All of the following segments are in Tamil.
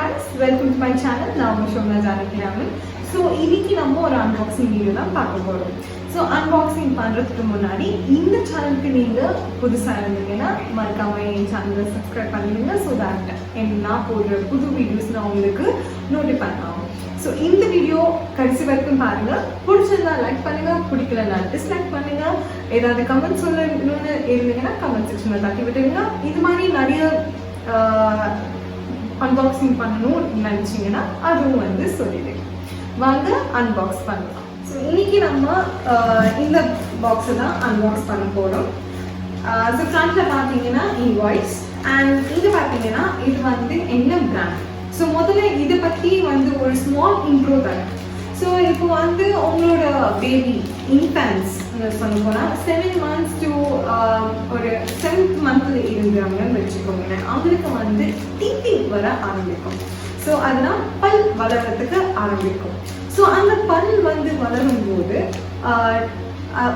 guys, welcome to my channel. நான் உங்க ஷோனா ஜானகிராமன். ஸோ இன்னைக்கு நம்ம ஒரு அன்பாக்சிங் வீடியோ தான் பார்க்க போகிறோம். ஸோ அன்பாக்சிங் பண்ணுறதுக்கு முன்னாடி இந்த சேனலுக்கு நீங்கள் புதுசாக இருந்தீங்கன்னா மறக்காம என் சேனலை சப்ஸ்கிரைப் பண்ணிடுங்க. ஸோ தட் நான் போடுற புது வீடியோஸ்லாம் உங்களுக்கு நோட்டிஃபை ஆகும். ஸோ இந்த வீடியோ கடைசி வரைக்கும் பாருங்கள். பிடிச்சிருந்தா லைக் பண்ணுங்கள், பிடிக்கலன்னா டிஸ்லைக் பண்ணுங்கள். ஏதாவது கமெண்ட் சொல்லணும்னு இருந்தீங்கன்னா கமெண்ட் செக்ஷனில் தட்டி விட்டுருங்க. இது மாதிரி நிறைய அன்பாக்சிங் பண்ணணும் நினச்சிங்கன்னா அதுவும் வந்து சொல்லிடுங்க. வாங்க அன்பாக்ஸ் பண்ணலாம். ஸோ இன்னைக்கு நம்ம இந்த பாக்ஸை தான் அன்பாக்ஸ் பண்ண போகிறோம். ஸோ ஃப்ரண்ட்டில் பார்த்தீங்கன்னா இன்வாய்ஸ் அண்ட் இது பார்த்தீங்கன்னா இது வந்து என்ன பிராண்ட். ஸோ முதல்ல இதை பற்றி வந்து ஒரு ஸ்மால் இன்ட்ரோ தரேன். ஸோ இப்போ வந்து உங்களோட பேபி இன்ஃபேன்ஸ் சொல்ல போனால் 7 months to ஒரு 7th month இருந்தாங்கன்னு வச்சுக்கோங்களேன். அவங்களுக்கு வந்து டீத்திங் வர ஆரம்பிக்கும். ஸோ அதனால் பல் வளர்கிறதுக்கு ஆரம்பிக்கும். ஸோ அந்த பல் வந்து வளரும் போது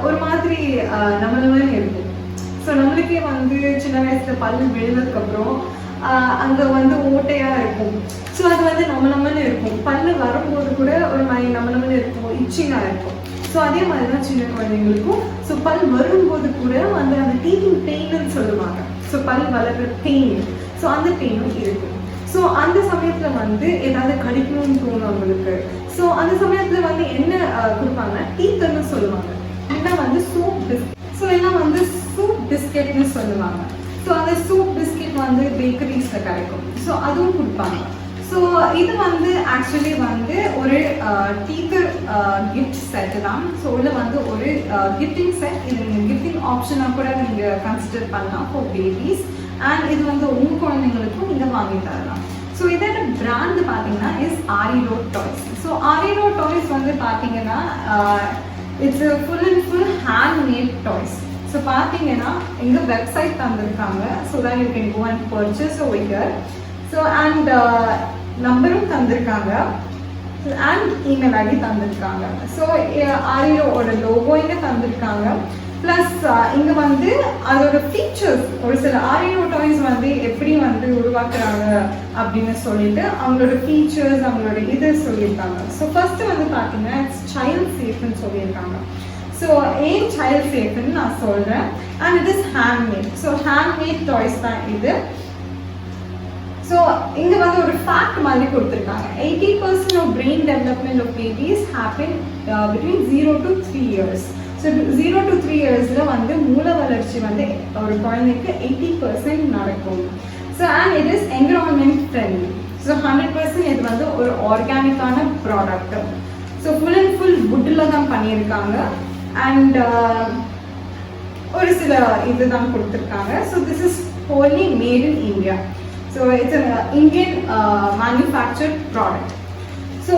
ஒரு மாதிரி நம்மளுமே இருக்கும். ஸோ நம்மளுக்கே வந்து சின்ன வயசுல பல் விழுந்ததுக்கப்புறம் அங்கே வந்து ஓட்டையாக இருக்கும். ஸோ அது வந்து நம்மன்னு இருக்கும். பல் வரும்போது கூட ஒரு மாதிரி நம்மன்னு இருக்கும், இச்சிங்காக இருக்கும். ஸோ அதே மாதிரி தான் சின்ன குழந்தைங்களுக்கும். ஸோ பல் வரும்போது கூட வந்து அந்த டீத்திங் பெயின்னு சொல்லுவாங்க. ஸோ பல் வளர்கிற பெயின், ஸோ அந்த பெயினும் இருக்கும். ஸோ அந்த சமயத்தில் வந்து ஏதாவது கடிக்கணும்னு தோணும் அவங்களுக்கு. ஸோ அந்த சமயத்தில் வந்து என்ன கொடுப்பாங்கன்னா டீத்தர்னு சொல்லுவாங்க. இல்லைன்னா வந்து சூப் பிஸ்கெட், ஸோ எல்லாம் வந்து சூப் பிஸ்கெட்னு சொல்லுவாங்க. ஸோ அந்த சூப் பிஸ்கெட் வந்து பேக்கரிஸில் கிடைக்கும். ஸோ அதுவும் கொடுப்பாங்க. ஸோ இது வந்து ஆக்சுவலி வந்து ஒரு டீத்தர் கிஃப்ட் செட்டு தான். ஸோ இதில் வந்து ஒரு கிஃப்டிங் செட். இது நீங்கள் கிஃப்டிங் ஆப்ஷனாக கூட நீங்கள் கன்சிடர் பண்ணலாம் ஃபார் பேபிஸ். அண்ட் இது வந்து உங்கள் குழந்தைங்களுக்கும் நீங்கள் வாங்கி தரலாம். ஸோ இதோட பிராண்ட் பார்த்தீங்கன்னா இஸ் ஆரிரோ டாய்ஸ். ஸோ ஆரிரோ டாய்ஸ் வந்து பார்த்தீங்கன்னா it's full and full handmade toys. So பார்த்தீங்கன்னா எங்கள் வெப்சைட் தந்திருக்காங்க. ஸோ தான் you can go and purchase over here. So and நம்பரும் தந்திருக்காங்க அண்ட் இமெயில் ஐடி தந்திருக்காங்க. ஸோ ஆரிரோட லோகோ இங்கே தந்திருக்காங்க. ப்ளஸ் இங்கே வந்து அதோட ஃபீச்சர்ஸ், ஒரு சில ஆரியோ டாய்ஸ் வந்து எப்படி வந்து உருவாக்குறாங்க அப்படின்னு சொல்லிட்டு அவங்களோட ஃபீச்சர்ஸ், அவங்களோட இது சொல்லியிருக்காங்க. ஸோ ஃபர்ஸ்ட் வந்து பார்த்தீங்கன்னா இட்ஸ் சைல்ட் சேஃப்னு சொல்லியிருக்காங்க. ஸோ ஏன் சைல்ட் சேஃப்னு நான் சொல்கிறேன். And it is handmade. So handmade toys தான் இது. ஸோ இங்கே வந்து ஒரு ஃபேக்ட் மாதிரி கொடுத்துருக்காங்க. 80% of brain development of babies happen between 0 to 3 years. So 0 to 3 yearsல வந்து மூல வளர்ச்சி வந்து ஒரு குழந்தைக்கு 80% நடக்கும். So and it is environment friendly. So 100% இது வந்து ஒரு ஆர்கானிக்கான product. So full and full வுட்டில் தான் பண்ணியிருக்காங்க. அண்ட் ஒரு சில இதுதான் கொடுத்துருக்காங்க. So this is wholly made in India. So it's Indian manufactured product. So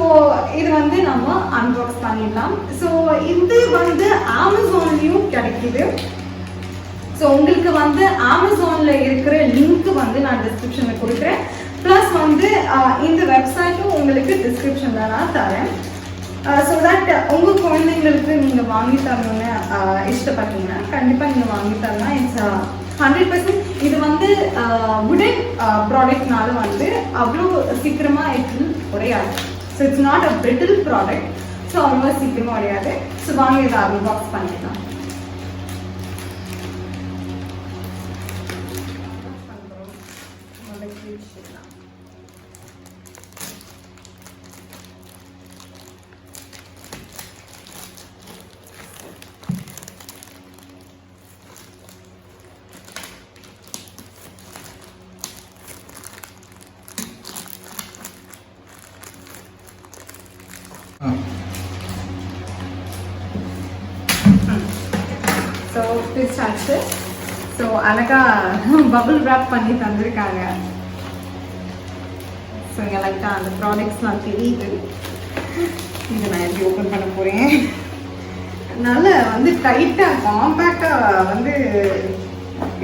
இது வந்து நம்ம அன்பாக்ஸ் பண்ணிடலாம். ஸோ இது வந்து அமேசான்லேயும் கிடைக்குது. ஸோ உங்களுக்கு வந்து அமேசானில் இருக்கிற லிங்க் வந்து நான் டிஸ்கிரிப்ஷனில் கொடுக்குறேன். ப்ளஸ் வந்து இந்த வெப்சைட்டும் உங்களுக்கு டிஸ்கிரிப்ஷனில் நான் தரேன். ஸோ தட் உங்கள் குழந்தைங்களுக்கு நீங்கள் வாங்கி தரணும்னு இஷ்டப்பட்டீங்கன்னா கண்டிப்பாக நீங்கள் வாங்கி தரலாம். இட்ஸ் 100%. இது வந்து வுடன் ப்ராடக்ட்னால வந்து அவ்வளோ சீக்கிரமாக இது உடையாது. So it's not a brittle product. So அவ்வளோ சீக்கிரமாக உடையாது. ஸோ வாங்க இதை அன்பாக்ஸ் பண்ணிடலாம். ஸோ பிரிச்சாச்சு. ஸோ அழகாக பபுள் ரேப் பண்ணி தந்திருக்காங்க. ஸோ இங்கே லைட்டாக அந்த ப்ராடக்ட்ஸ்லாம் தெரியுது. இது நான் எப்படி ஓப்பன் பண்ண போகிறேன். நல்ல வந்து டைட்டாக காம்பேக்டாக வந்து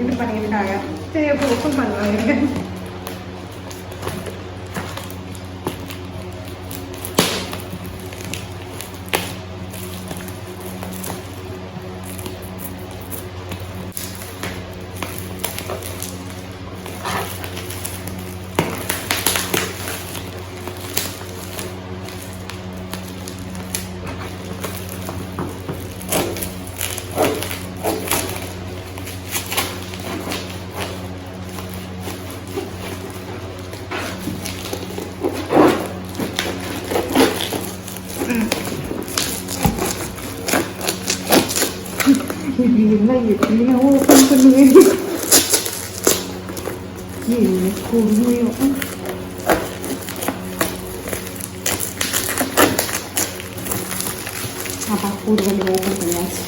இது பண்ணியிருக்காங்க. சரி எப்போ ஓப்பன் பண்ணுவாங்க. இப்படி இருந்தால் எப்படி நான் ஓப்பன் பண்ணுவேன்? என்ன கொடுமையோ. அப்பா ஒரு வழி ஓப்பன் பண்ணியாச்சு.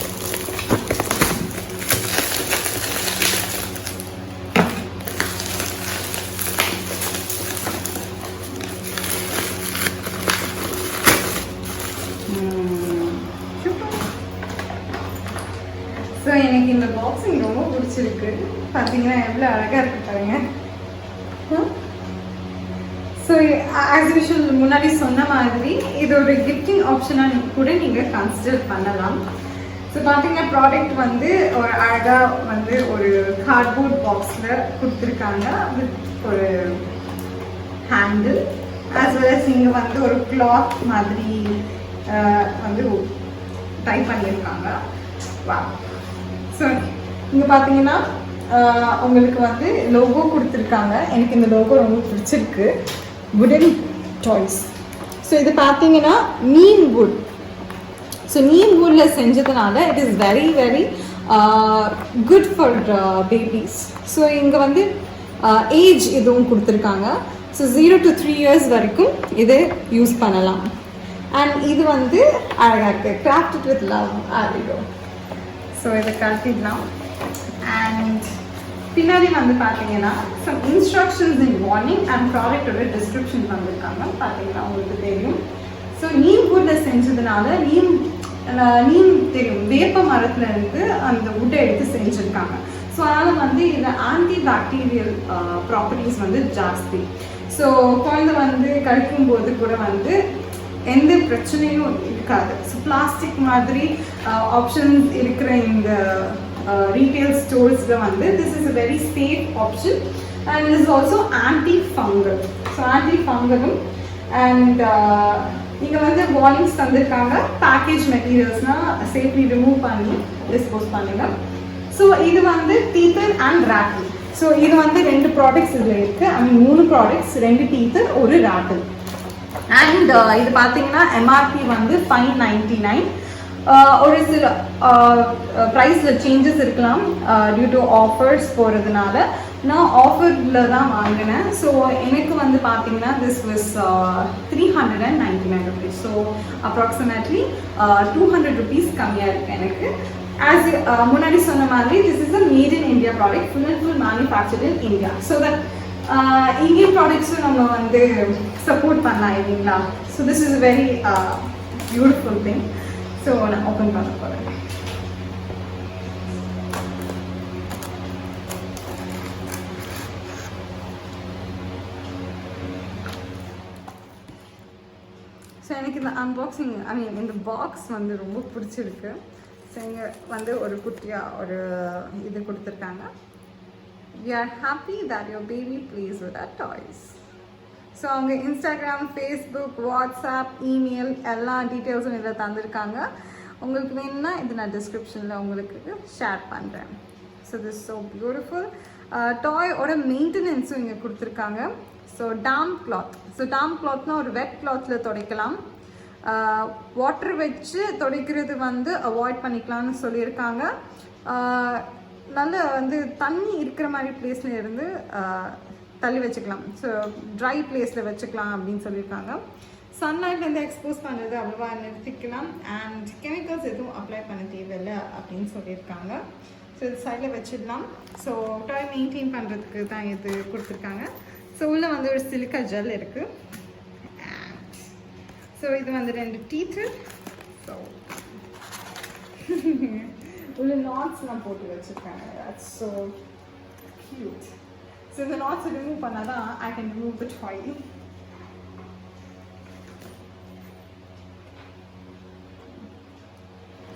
ஸோ எனக்கு இந்த பாக்ஸிங் ரொம்ப பிடிச்சிருக்கு. பார்த்தீங்கன்னா எவ்வளோ அழகாக இருக்கு பாருங்க. ஸோ ஆஸ் யூஷுவல் முன்னாடி சொன்ன மாதிரி இது ஒரு கிஃப்டிங் ஆப்ஷனாக கூட நீங்கள் கன்சிடர் பண்ணலாம். ஸோ பார்த்தீங்கன்னா ப்ராடக்ட் வந்து ஒரு அழகாக வந்து ஒரு கார்ட்போர்ட் பாக்ஸில் கொடுத்துருக்காங்க வித் ஒரு ஹேண்டில் ஆஸ் வெல் அஸ் இங்கே வந்து ஒரு கிளாத் மாதிரி வந்து டைப் பண்ணியிருக்காங்க. வா. ஸோ இங்கே பார்த்தீங்கன்னா உங்களுக்கு வந்து லோகோ கொடுத்துருக்காங்க. எனக்கு இந்த லோகோ ரொம்ப பிடிச்சிருக்கு. வுடன் டாய்ஸ். ஸோ இது பார்த்தீங்கன்னா நீம் வுட். ஸோ நீம் வுட்டில் செஞ்சதுனால it is very very good for babies. So இங்கே வந்து ஏஜ் இதுவும் கொடுத்துருக்காங்க. ஸோ 0 to 3 years வரைக்கும் இது யூஸ் பண்ணலாம். அண்ட் இது வந்து அழகாக இருக்குது. கிராஃப்டட் வித் லவ் ஆரிடோ. ஸோ இதை கட்டிடலாம். அண்ட் பின்னாடி வந்து பார்த்தீங்கன்னா some instructions in warning and ப்ராடக்டோட டிஸ்கிரிப்ஷன் வந்திருக்காங்க. பார்த்தீங்கன்னா உங்களுக்கு தெரியும். ஸோ நீம் வுட்டில் செஞ்சதுனால நீம் தெரியும், வேப்ப மரத்துல இருந்து அந்த வுட்டை எடுத்து செஞ்சுருக்காங்க. ஸோ அதனால் வந்து இதில் ஆன்டி பாக்டீரியல் ப்ராப்பர்ட்டிஸ் வந்து ஜாஸ்தி. ஸோ குழந்தை வந்து கழிக்கும்போது கூட வந்து எந்த பிரச்சனையும் இருக்காது. ஸோ பிளாஸ்டிக் மாதிரி ஆப்ஷன்ஸ் இருக்கிற இந்த ரீட்டைல் ஸ்டோர்ஸில் வந்து this is a very safe option and it is also anti fungal. So anti ஃபங்கலும் அண்ட் இங்கே வந்து வார்னிங்ஸ் தந்திருக்காங்க. பேக்கேஜ் மெட்டீரியல்ஸ்னால் சேஃப்லி ரிமூவ் பண்ணி டிஸ்போஸ் பண்ணுங்க. ஸோ இது வந்து டீத்தர் அண்ட் ராட்டில். ஸோ இது வந்து 2 ப்ராடக்ட்ஸ் இதில் இருக்குது. ஐ மீன் 3 ப்ராடக்ட்ஸ், 2 டீத்தர், ஒரு ராட்டில். அண்ட் இது பார்த்தீங்கன்னா எம்ஆர்பி வந்து 599. ஒரு சில ப்ரைஸில் சேஞ்சஸ் இருக்கலாம் டியூ டு ஆஃபர்ஸ் போகிறதுனால. நான் ஆஃபரில் தான் வாங்கினேன். ஸோ எனக்கு வந்து பார்த்தீங்கன்னா this was 399 rupees. So approximately 200 rupees கம்மியாக இருக்குது எனக்கு. ஆஸ் முன்னாடி சொன்ன மாதிரி this is a made in India product, full and full manufactured in India. So that Indian ப்ராடக்ட்ஸும் நம்ம வந்து சப்போர்ட் பண்ணலாம் இல்லைங்களா. So this is a very beautiful thing. So நான் ஓப்பன் பண்ண போகிறேன். ஸோ எனக்கு இந்த அன்பாக்சிங் ஐ மீன் இந்த பாக்ஸ் வந்து ரொம்ப பிடிச்சிருக்கு. ஸோ இங்கே வந்து ஒரு குட்டியாக ஒரு இது கொடுத்துருக்காங்க. We are happy that your baby plays with our toys. So அவங்க இன்ஸ்டாகிராம், ஃபேஸ்புக், வாட்ஸ்அப், இமெயில் எல்லா டீட்டெயில்ஸும் இதில் தந்திருக்காங்க. உங்களுக்கு வேணும்னா இது நான் டிஸ்கிரிப்ஷனில் உங்களுக்கு ஷேர் பண்ணுறேன். So this so beautiful. டாயோட மெயின்டெனன்ஸும் இங்கே கொடுத்துருக்காங்க. So damp cloth. So damp கிளாத்னால் ஒரு வெட் கிளாத்தில் துடைக்கலாம். வாட்டர் வச்சு துடைக்கிறது வந்து அவாய்ட் பண்ணிக்கலாம்னு சொல்லியிருக்காங்க. நல்ல வந்து தண்ணி இருக்கிற மாதிரி பிளேஸில் இருந்து தள்ளி வச்சுக்கலாம். ஸோ ட்ரை பிளேஸில் வச்சுக்கலாம் அப்படின்னு சொல்லியிருக்காங்க. சன்லைட்லேருந்து எக்ஸ்போஸ் பண்ணுறது அவ்வளோவா நிறுத்திக்கலாம். அண்ட் கெமிக்கல்ஸ் எதுவும் அப்ளை பண்ண தேவையில்லை அப்படின்னு சொல்லியிருக்காங்க. ஸோ இது சைடில் வச்சிடலாம். ஸோ டாய் மெயின்டைன் பண்ணுறதுக்கு தான் இது கொடுத்துருக்காங்க. ஸோ உள்ளே வந்து ஒரு சிலிக்கா ஜெல் இருக்குது. ஸோ இது வந்து 2 டீத்து. ஸோ உள்ள நாட்ஸ்லாம் போட்டு வச்சுருக்காங்க. That's so cute. ஸோ இந்த நாட்ஸை ரிமூவ் பண்ணால் தான் I can remove the toy.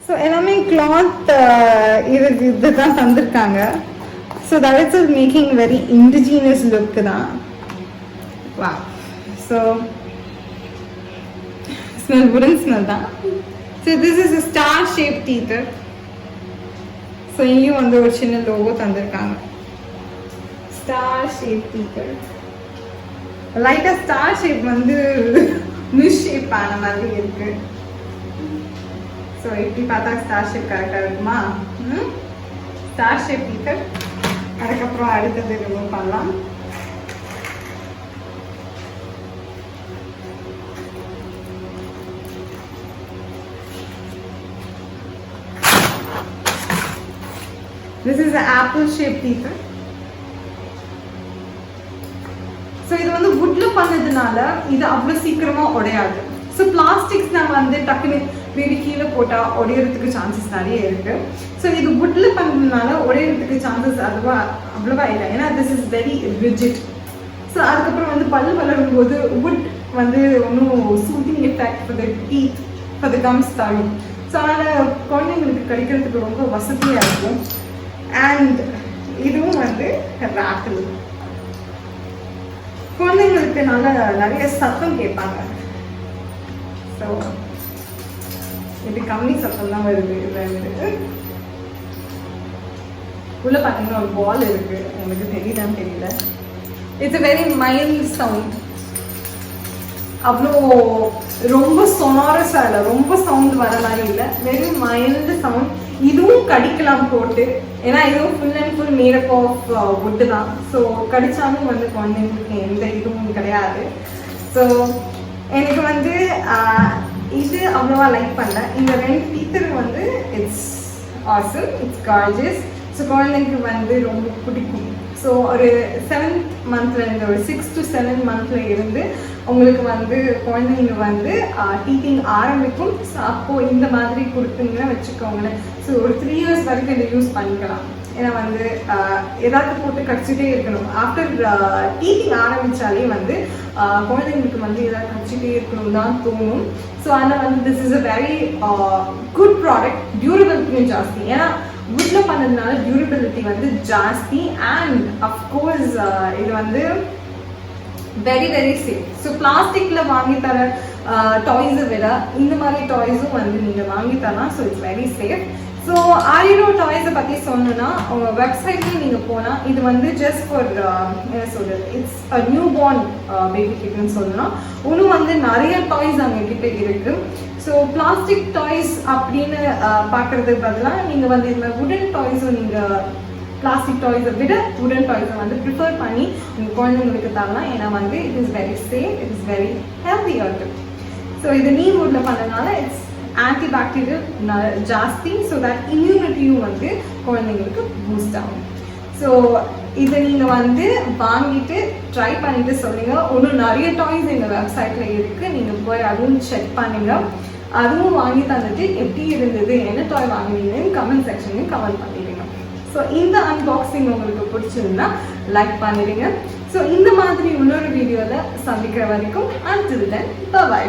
So எல்லாமே கிளாத் இது தான் தந்திருக்காங்க. So that is making very indigenous look தான். வா. ஸோ ஸ்மெல் வுடன் ஸ்மெல் தான். So this is a star shaped teether. So இங்கேயும் வந்து ஒரு சின்ன லோகோ தந்திருக்காங்க. Star shape teether. லைட்டாக ஸ்டார் ஷேப் வந்து மிஸ் ஷேப் ஆன மாதிரி இருக்கு. ஸோ இப்படி பார்த்தா ஸ்டார் ஷேப் கரெக்டாக இருக்குமா? Star shape teether. அதுக்கப்புறம் அடுத்தது ரிமூவ் பண்ணலாம். This is an apple shaped teether. So இது வந்து woodல பண்ணதுனால இது அவ்வளவு சீக்கிரமா உடையாது. So plastics நாம வந்து டக்குனு மேபி கீழே போட்டா உடையறதுக்கு சான்சஸ் நிறைய இருக்கு. So இது woodல பண்ணதுனால உடையறதுக்கு சான்சஸ் அவ்வளவா இல்லை. ஏன்னா this is very rigid. So அதுக்கப்புறம் வந்து பல்லு வளரும் போது wood வந்து ஒன்றும் soothing effect for the teeth, for the gums தரும். ஸோ அதனால் குழந்தைங்களுக்கு கடிக்கிறதுக்கு ரொம்ப வசதியாக இருக்கும். அண்ட் இதுவும் வந்து ராட்டில். குழந்தைங்களுக்கு நிறைய சத்தம் கேட்பாங்க. ஸோ இது கம்மி சத்தம் தான் வருது. இதில் உள்ள பார்த்தீங்கன்னா ஒரு பால் இருக்கு, உங்களுக்கு தெரியுதான்னு தெரியல. It's a very mild sound. அவ்வளோ ரொம்ப சொனாரஸா இல்லை, ரொம்ப சவுண்ட் வர மாதிரி இல்லை, வெரி மைல்டு சவுண்ட். இதுவும் கடிக்கலாம் போட்டு, ஏன்னா இதுவும் full and full made up of wood தான். ஸோ கடிச்சாலும் வந்து குழந்தைங்களுக்கு எந்த இதுவும் கிடையாது. ஸோ எனக்கு வந்து இது அவ்வளோவா லைக் பண்ணல. இந்த 2 டீத்தர் வந்து it's awesome, it's gorgeous. So குழந்தைக்கு வந்து ரொம்ப பிடிக்கும். ஸோ ஒரு 7th monthல இருந்து, ஒரு 6 to 7 monthல இருந்து உங்களுக்கு வந்து குழந்தைங்க வந்து டீத்திங் ஆரம்பிக்கும். ஸோ அப்போது இந்த மாதிரி கொடுத்தீங்கன்னா வச்சுக்கோங்களேன். ஸோ ஒரு 3 years வரைக்கும் இதை யூஸ் பண்ணிக்கலாம். ஏன்னா வந்து ஏதாவது போட்டு கடிச்சிட்டே இருக்கணும். ஆஃப்டர் டீத்திங் ஆரம்பித்தாலே வந்து குழந்தைங்களுக்கு வந்து ஏதாவது கடிச்சிட்டே இருக்கணும் தான் தோணும். ஸோ அதனால் வந்து this is a very good product. டியூரபிலிட்டியும் ஜாஸ்தி, ஏன்னா வுட்ல பண்ணதுனால டியூரபிலிட்டி வந்து ஜாஸ்தி. அண்ட் அஃப்கோர்ஸ் இது வந்து வெரி வெரி சேஃப். ஸோ பிளாஸ்டிக்ல வாங்கி தர டாய்ஸை விட இந்த மாதிரி டாய்ஸும் வந்து நீங்கள் வாங்கி தரலாம். So it's very safe. So ஆரியோ டாய்ஸை பற்றி சொன்னோன்னா உங்கள் வெப்சைட்லேயும் நீங்கள் போனால் இது வந்து ஜஸ்ட் ஃபார் என்ன சொல்கிறது, it's a newborn baby கிட்னு சொல்லலாம். இன்னும் வந்து நிறைய டாய்ஸ் அங்ககிட்ட இருக்குது. ஸோ பிளாஸ்டிக் டாய்ஸ் அப்படின்னு பார்க்குறதுக்கு பதிலாக நீங்கள் வந்து இதில் வுடன் டாய்ஸும் நீங்கள் பிளாஸ்டிக் டாய்ஸை விட வுடன் டாய்ஸை வந்து ப்ரிஃபர் பண்ணி உங்கள் குழந்தைங்களுக்கு தரலாம். ஏன்னா வந்து it is very safe, it is very healthy also. So இது நீர் வுட்ல பண்ணதுனால இட்ஸ் ஆன்டிபாக்டீரியல் ஜாஸ்தி. ஸோ தட் இம்யூனிட்டியும் வந்து குழந்தைங்களுக்கு பூஸ்ட் ஆகும். ஸோ இதை நீங்கள் வந்து வாங்கிட்டு ட்ரை பண்ணிட்டு சொல்லுங்க. இன்னும் நிறைய டாய்ஸ் எங்கள் வெப்சைட்டில் இருக்குது, நீங்கள் போய் அதுவும் செக் பண்ணுங்க. அதுவும் வாங்கி தந்துட்டு எப்படி இருந்தது, என்ன டாய் வாங்கினீங்கன்னு கமெண்ட் செக்ஷன்லையும் கமெண்ட் பண்ணிடுங்க. ஸோ இந்த அன்பாக்சிங் உங்களுக்கு பிடிச்சிருந்தா லைக் பண்ணிடுங்க. ஸோ இந்த மாதிரி இன்னொரு வீடியோவில் சந்திக்கிற வரைக்கும் until then bye bye.